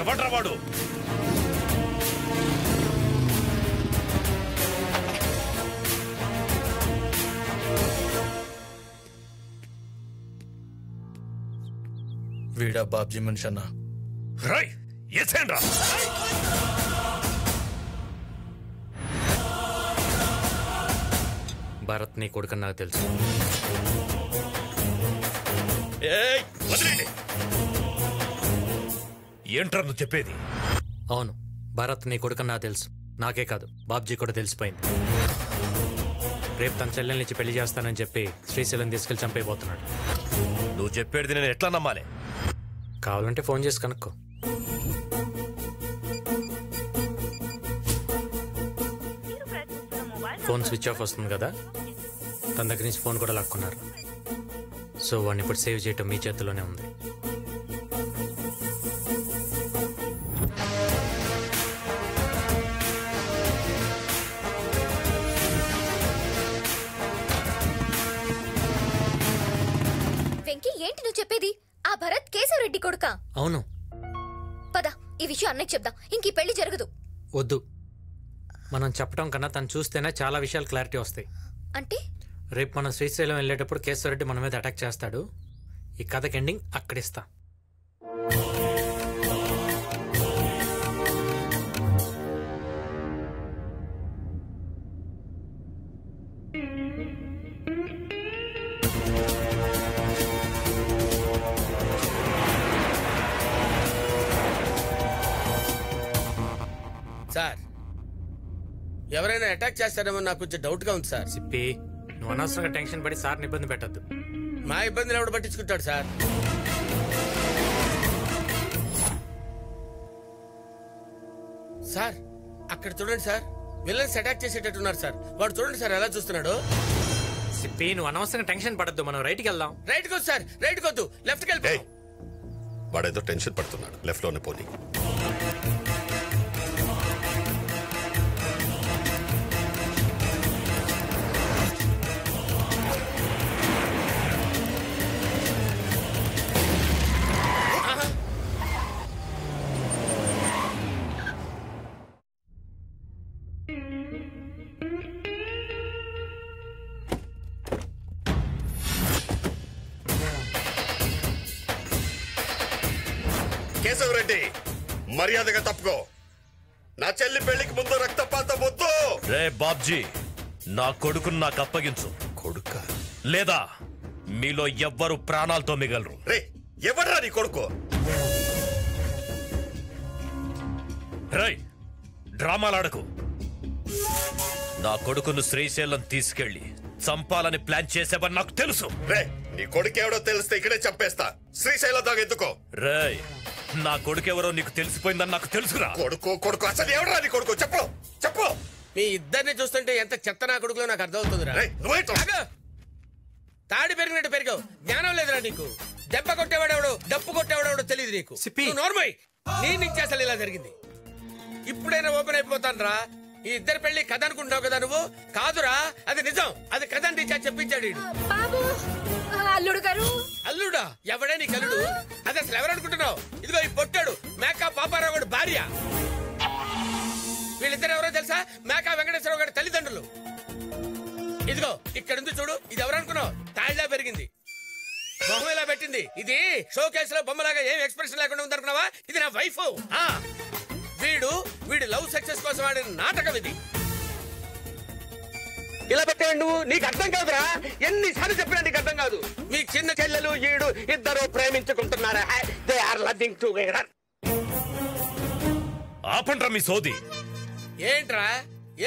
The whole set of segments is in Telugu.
ఎవడ్రా వాడు? వీడా బాబ్జీ మనిషి అన్నా. రై ఎసేండ్రా. భరత్ నీ కొడుకని నాకు తెలుసు. ఏంట్రా నువ్వు చెప్పేది? అవును, భరత్ నీ కొడుకని నాకు తెలుసు. నాకే కాదు, బాబ్జీ కూడా తెలిసిపోయింది. రేపు తన చెల్లెల నుంచి పెళ్లి చేస్తానని చెప్పి శ్రీశైలం తీసుకెళ్లి చంపైపోతున్నాడు. నువ్వు చెప్పేది నేను ఎట్లా నమ్మాలి? కావాలంటే ఫోన్ చేసి కనుక్కో. ఫోన్ స్విచ్ ఆఫ్ వస్తుంది కదా, తన దగ్గర నుంచి ఫోన్ కూడా లాక్కున్నారు. సో వాడిని ఇప్పుడు సేవ్ చేయటం మీ చేతిలోనే ఉంది. వెంకీ, ఏంటి నువ్వు చెప్పేది? ఆ భరత్ కేశవరెడ్డి కొడుకా? అవును. పద, ఈ విషయం అన్నయ్యకి చెప్దాం. ఇంక ఈ పెళ్లి జరగదు. వద్దు, మనం చెప్పడం కన్నా తను చూస్తేనే చాలా విషయాలు క్లారిటీ వస్తాయి. అంటే రేపు మనం శ్రీశైలం వెళ్ళేటప్పుడు కేశవరెడ్డి మన మీద అటాక్ చేస్తాడు. ఈ కథకి ఎండింగ్ అక్కడిస్తా. సార్, ఎవరైనా అటాక్ చేస్తారేమో నాకు కొంచెం డౌట్ గా ఉంది సార్. సిప్పి, నువ్వు అనవసరంగా టెన్షన్ పడి సార్ని ఇబ్బంది పెట్టద్దు. మా ఇబ్బందులు ఎవడు పట్టించుకుంటాడు సార్? సార్, అక్కడ చూడండి సార్, విలన్స్ అటాక్ చేసేటట్టున్నారు సార్. వాడు చూడండి సార్ ఎలా చూస్తున్నాడు. సిప్పి, నువ్వు అనవసరంగా టెన్షన్ పడద్దు. మనం రైట్కి వెళ్దాం. రైట్ కొద్దు సార్, రైట్ కొద్దు, లెఫ్ట్ కి వెళ్ళిపో. వాడేదో టెన్షన్ పడుతున్నాడు, లెఫ్ట్ లోనే పోనీ. కేశవరెడ్డి, మర్యాదగా తప్పుకో. నా చెల్లి పెళ్లికి ముందు రక్తపాతం వద్దు. రే బాబ్జీ, నా కొడుకును నాకు అప్పగించు. కొడుక లేదా మీలో ఎవ్వరు ప్రాణాలతో మిగలరు. రే, ఎవడ్రా నీ కొడుకు? రై, డ్రామాలాడకు. నా కొడుకును శ్రీశైలం తీసుకెళ్లి చంపాలని ప్లాన్ చేసేవని నాకు తెలుసు. రే, నీ కొడుకెవడో తెలిస్తే ఇక్కడే చంపేస్తా. శ్రీశైలం దాకా ఎందుకో. రే, నా కొడుకెవరో నీకు తెలిసిపోయిందని నాకు తెలుసురా. కొడుకు కొడుకు అసలు ఎవడరా నీ కొడుకు? చెప్పు చెప్పు. మీ ఇద్దరిని చూస్తుంటే ఎంత చెత్త నా కొడుకులో నాకు అర్థం అవుతుందిరా. తాడి పెరిగినట్టు పెరిగావు, జ్ఞానం లేదురా నీకు. దెబ్బ కొట్టేవాడెవడు, డప్పు కొట్టేవాడెవడో తెలియదు నీకు. నోర్మై, నీ నుంచి అసలు ఇలా జరిగింది. ఇప్పుడైనా ఓపెన్ అయిపోతాను రా. ఈ ఇద్దరు పెళ్లి కథ అనుకుంటావు కదా నువ్వు. కాదురా, అది నిజం. అది కథ అని చెప్పించాడు. అల్లుడు గారు. అల్లుడా? ఎవడే నీకు అల్లుడు? అది అసలు ఎవరనుకుంటున్నావు? ఇదిగో ఈ పొట్టాడు మేకా పాపారావు గారు భార్య. వీళ్ళిద్దరు ఎవరో తెలుసా? మేకా వెంకటేశ్వరరావు గారి తల్లిదండ్రులు. ఇదిగో ఇక్కడ ఉంది చూడు, ఇది ఎవరనుకున్నావు? తాళ్ళ పెరిగింది, మొహం ఇలా పెట్టింది. ఇది షో కేసులో బొమ్మలాగా ఏం ఎక్స్ప్రెషన్ లేకుండా ఉందనుకున్నావా? ఇది నా వైఫ్. వీడు లవ్ సక్సెస్ కోసం ఆడిన నాటకం ఇది. ఇలా పెట్టాడు నువ్వు. నీకు అర్థం కాదురా. ఎన్నిసార్లు చెప్పినా నీకు అర్థం కాదు. మీ చిన్న చెల్లెలు ఈడు ఇద్దరు ప్రేమించుకుంటున్నారా? They are loving together. ఆపండ్రా మీ సోది. ఏంట్రా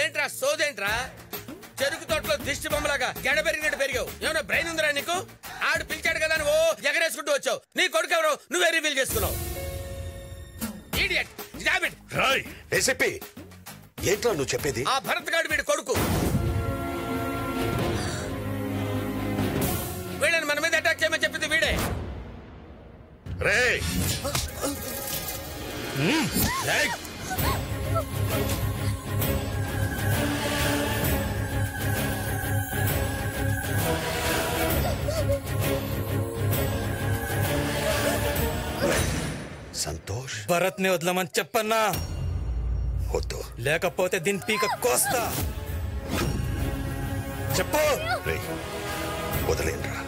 ఏంట్రా సోదేంట్రా? చెరుకు తోటలో దిష్టి బొమ్మలాగా గడ పెరిగినట్టు పెరిగావు. ఏమైనా బ్రెయిన్ ఉందిరా నీకు? ఆడు పిలిచాడు కదా నువ్వు ఎగరేసుకుంటూ వచ్చావు. నీ కొడుకు ఎవరో నువ్వే రివీల్ చేసుకున్నావు. ఏంట్రా నువ్వు చెప్పేది? ఆ భరత్ గాడు వీడి కొడుకు. వీళ్ళని మన మీద అటాక్ చేయమని చెప్పింది వీడే. సంతోష్ భరత్ ని వదలమని చెప్పన్నా. వద్దు. లేకపోతే దీని పీక కోస్తా. చెప్పు. వదిలేనరా.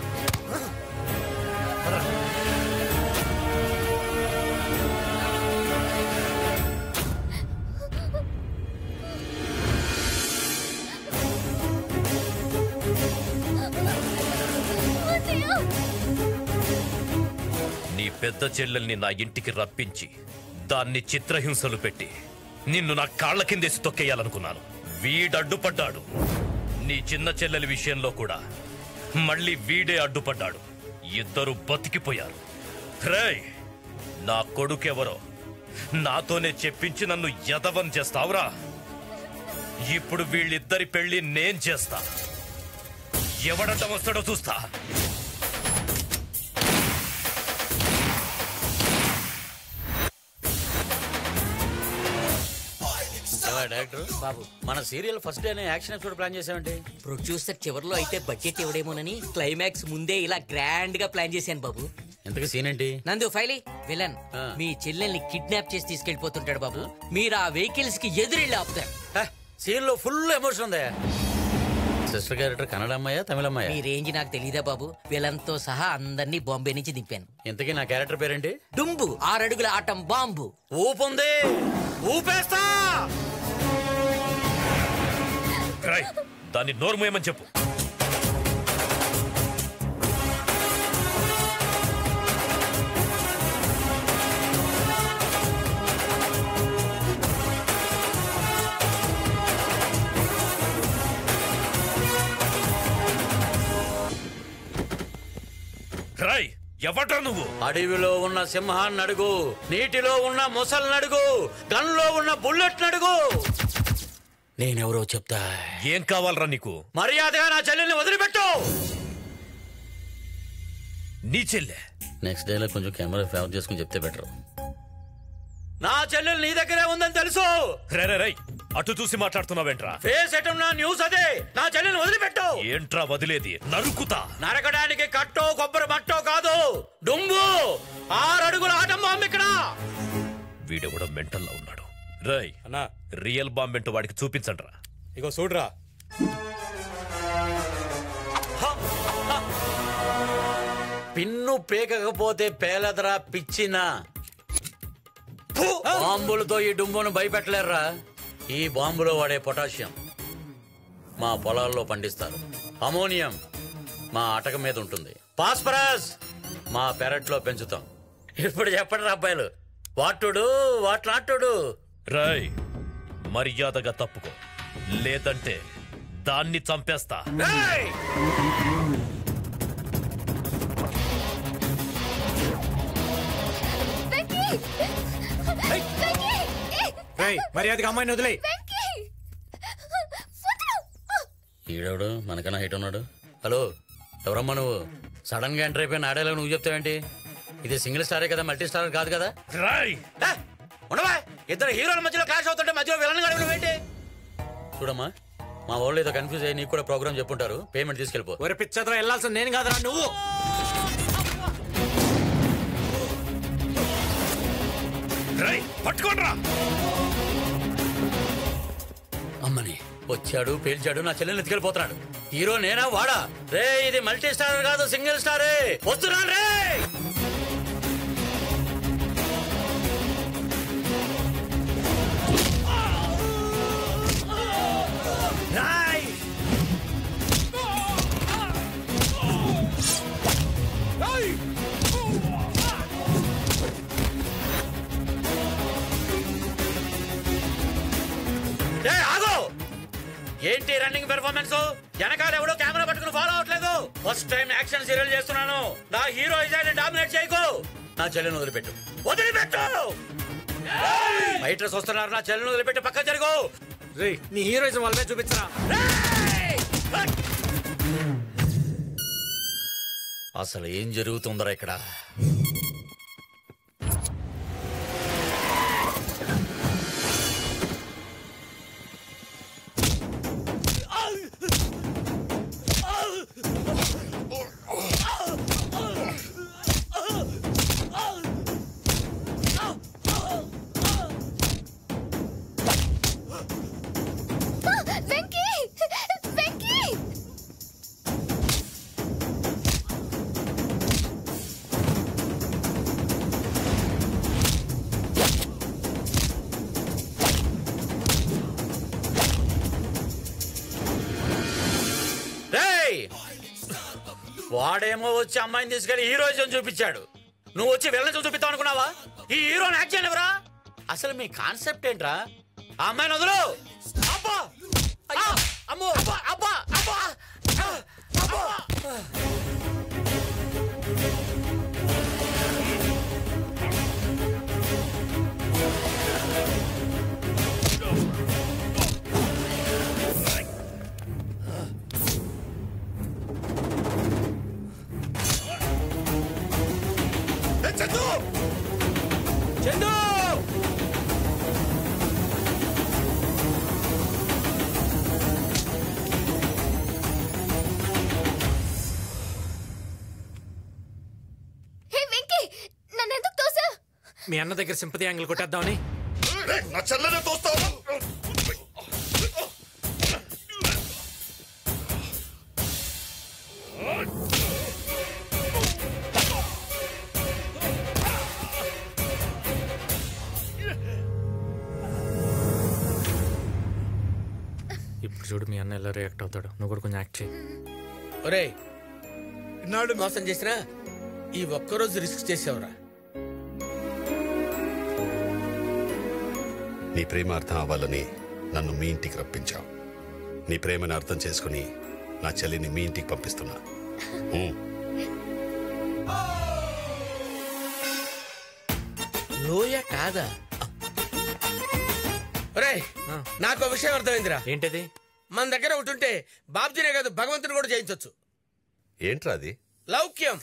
నీ పెద్ద చెల్లెల్ని నా ఇంటికి రప్పించి దాన్ని చిత్రహింసలు పెట్టి నిన్ను నా కాళ్ల కిందేసి తొక్కేయాలనుకున్నాను. వీడడ్డుపడ్డాడు. నీ చిన్న చెల్లెలి విషయంలో కూడా మళ్ళీ వీడే అడ్డుపడ్డాడు. ఇద్దరు బతికిపోయారు. రేయ్, నా కొడుకెవరో నాతోనే చెప్పించి నన్ను యదవం చేస్తావురా. ఇప్పుడు వీళ్ళిద్దరి పెళ్లి నేను చేస్తా. ఎవడటం వస్తాడో చూస్తా. డైరెక్టర్ బాబు, మన సీరియల్ ఫస్ట్ డేనే యాక్షన్ ఎపిసోడ్ ప్లాన్ చేసామండి. ప్రొడ్యూసర్ చివరిలో అయితే బడ్జెట్ ఇవ్వడేమోనని క్లైమాక్స్ ముందే ఇలా గ్రాండ్ గా ప్లాన్ చేశాను బాబు. ఎంతగా సీన్ ఏంటి? నందు ఫైలీ విలన్ మీ చెల్లెల్ని కిడ్నాప్ చేసి తీసుకెళ్లిపోతుంటాడు బాబు. మీరు ఆ వెహికల్స్ కి ఎదురెళ్ళి ఆపుతారు. సీన్ లో ఫుల్ ఎమోషన్ ఉందా? సిస్టర్ క్యారెక్టర్ కన్నడ అమ్మాయా తమిళ అమ్మాయా? మీ రేంజ్ నాకు తెలీదా బాబు. విలన్ తో సహా అందరినీ బాంబే నుంచి దింపాను. ఇంతకీ నా క్యారెక్టర్ పేరేంటి? డుంబు, 6 అడుగుల ఆటం బాంబు. ఊపుంది, ఊపేస్తా. దాన్ని నోరు మూయమని చెప్పు. రాయ్, ఎవడ్రా నువ్వు? అడవిలో ఉన్న సింహాన్ని అడుగు, నీటిలో ఉన్న మొసల్ని అడుగు, గన్లో ఉన్న బుల్లెట్ అడుగు. నేనెవరో చెప్తా. ఏం కావాలరా నీకు? మర్యాదగా నా చెల్లెల్ని వదిలిపెట్టు. నీ చెల్లె? నెక్స్ట్ డేలో కొంచెం కెమెరా ఫేవర్ చేసుకుని చెప్తే బెటర్. నా చెల్లెలు నీ దగ్గరే ఉందని తెలుసు. రై, అటు చూసి మాట్లాడుతున్నావేంట్రా? ఫేస్ ఎటున్నా న్యూస్ అదే. నా చెల్లెల్ని వదిలిపెట్టు. ఏంట్రా వదిలేది? నరుకుతా. నరకడానికి కట్టో కొబ్బరి మట్టో కాదు, డుంబు. 6 అడుగుల ఆటం బాంబు ఇక్కడ. వీడెవడో మెంటల్లో ఉన్నాడు. రై అన్నా, రియల్ బాంబ్ ఏంటో వాడికి చూపించండిరా. ఇగో చూడరా. పిన్ను పేకపోతే పేలదరా పిచ్చిన. బాంబులతో ఈ డుంబును భయపెట్టలేర్రా. ఈ బాంబులో వాడే పొటాషియం మా పొలాల్లో పండిస్తారు. అమోనియం మా అటక మీద ఉంటుంది. ఫాస్ఫరస్ మా పెరట్లో పెంచుతాం. ఇప్పుడు చెప్పండి అబ్బాయిలు, వాటుడు వాట్లాటుడు. రాయ్, మర్యాదగా తప్పుకో, లేదంటే దాన్ని చంపేస్తా. మర్యాదగా అమ్మాయిని వదిలే. ఈడవుడు మనకన్నా హైట్ ఉన్నాడు. హలో, ఎవరమ్మా నువ్వు? సడన్ గా ఎంటర్ అయిపోయిన ఆడేలా నువ్వు చెప్తావేంటి? ఇది సింగిల్ స్టారే కదా, మల్టీ స్టార్ కాదు కదా. ఉండవా? ఇద్దరు హీరోల మధ్యలో క్లాష్ అవుతుంటే మధ్యలో విలన్ గడవడం ఏంటి? చూడమ్మా, మా వాళ్ళు ఏదో కన్ఫ్యూజ్ అయ్యి నీకు కూడా ప్రోగ్రామ్ చెప్పుంటారు. పేమెంట్ తీసుకెళ్ళిపో. ఒరే పిచ్చతో వెళ్ళాల్సింది నేను కాదురా, నువ్వు. పట్టుకోండ్రా. అమ్మని వచ్చాడు, పేల్చాడు, నా చెల్లెల్ని ఎత్తుకెళ్ళిపోతున్నాడు. హీరో నేనా వాడా? రే, ఇది మల్టీ స్టార్ కాదు, సింగిల్ స్టారే. వస్తున్నాను రే. ఏంటి రన్నింగ్ పెర్ఫార్మెన్స్? వెనకాల ఎవడో కెమెరా పట్టుకుని ఫాలో అవట్లేదు. ఫస్ట్ టైం యాక్షన్ సీరియల్ చేస్తున్నాను. నా హీరో ఇజాన్ని డామినేట్ చేయకు. నా చెల్లెని వదిలిపెట్టు, వదిలిపెట్టు. ఫైటర్స్ వస్తున్నారు, నా చెల్లెని వదిలిపెట్టి పక్క జరుగు. నీ హీరోయిజం వాళ్ళే చూపించరా. అసలు ఏం జరుగుతుందరా ఇక్కడ? వాడేమో వచ్చి అమ్మాయిని తీసుకెళ్లి హీరోయిజం చూపించాడు, నువ్వు వచ్చి వెళ్ళని చూపిస్తావు అనుకున్నావా? ఈ హీరోని యాక్ట్ చేయలేవరా? అసలు మీ కాన్సెప్ట్ ఏంట్రా? ఆ అమ్మాయిని వదులు. అబ్బా! అయ్యో! అమ్మో! అబ్బా! అబ్బా! అబ్బా! అబ్బా! చందు చందు హే వెంకీ, నన్నెందుకు తోసా? మీ అన్న దగ్గర సింపతి యాంగిల్ కొట్టేద్దామని. నా చెల్లెనే తోస్తావు. ఇప్పుడు చూడు మీ అన్న ఎలా రియాక్ట్ అవుతాడు. నువ్వు కూడా కొంచెం యాక్ట్ చేయి. ఒరేయ్, ఇన్నాళ్ళు మోసం చేసినా ఈ ఒక్కరోజు రిస్క్ చేసావురా. నీ ప్రేమ అర్థం అవ్వాలని నన్ను మీ ఇంటికి రప్పించావు. నీ ప్రేమను అర్థం చేసుకుని నా చెల్లిని మీ ఇంటికి పంపిస్తున్నా. లోయ కాదా? ఒరేయ్, నాకు విషయం అర్థమైందిరా. ఏంటది? మన దగ్గర ఒకటి ఉంటే బాబ్జీనే కాదు భగవంతుని కూడా చేయించవచ్చు. ఏంట్రా అది? లౌక్యం.